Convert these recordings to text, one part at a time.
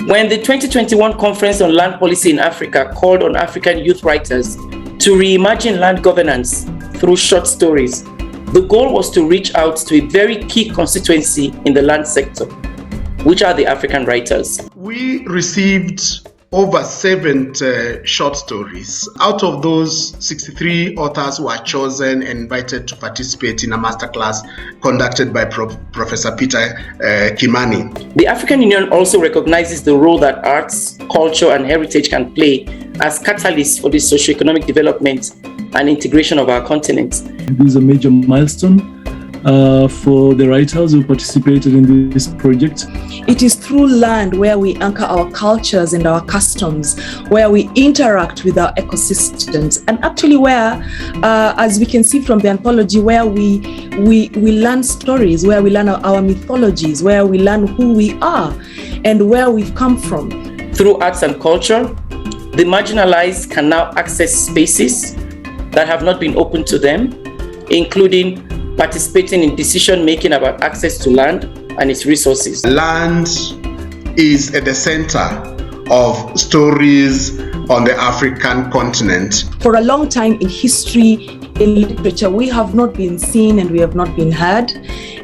When the 2021 Conference on Land Policy in Africa called on African youth writers to reimagine land governance through short stories, the goal was to reach out to a very key constituency in the land sector, which are the African writers. We received over 70 short stories. Out of those, 63 authors were chosen and invited to participate in a masterclass conducted by Professor Peter Kimani. The African Union also recognizes the role that arts, culture, and heritage can play as catalysts for the socio-economic development and integration of our continent. This is a major milestone for the writers who participated in this project. It is through land where we anchor our cultures and our customs, where we interact with our ecosystems, and actually where, as we can see from the anthology, where we learn stories, where we learn our mythologies, where we learn who we are and where we've come from. Through arts and culture, the marginalized can now access spaces that have not been open to them, including participating in decision-making about access to land and its resources. Land is at the center of stories on the African continent. For a long time in history, in literature, we have not been seen and we have not been heard.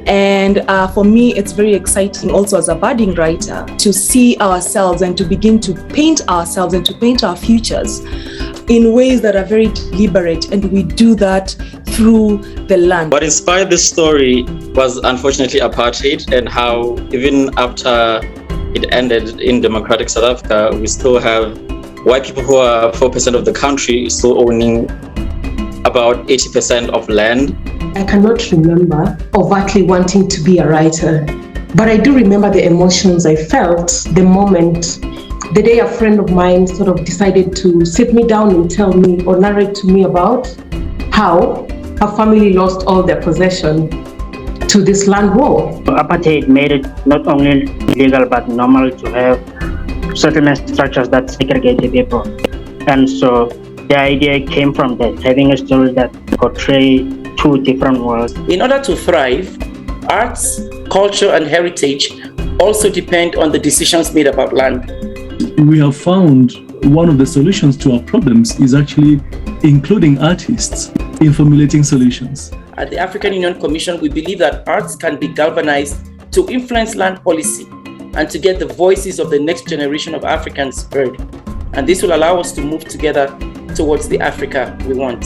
And for me, it's very exciting also as a budding writer to see ourselves and to begin to paint ourselves and to paint our futures in ways that are very deliberate, and we do that through the land. What inspired this story was unfortunately apartheid, and how even after it ended in democratic South Africa, we still have white people who are 4% of the country still owning about 80% of land. I cannot remember overtly wanting to be a writer, but I do remember the emotions I felt the day a friend of mine sort of decided to sit me down and tell me or narrate to me about how her family lost all their possession to this land war. Apartheid made it not only legal but normal to have settlement structures that segregate the people. And so the idea came from that, having a story that portray two different worlds. In order to thrive, arts, culture, and heritage also depend on the decisions made about land. We have found one of the solutions to our problems is actually including artists in formulating solutions. At the African Union Commission, we believe that arts can be galvanized to influence land policy and to get the voices of the next generation of Africans heard. And this will allow us to move together towards the Africa we want.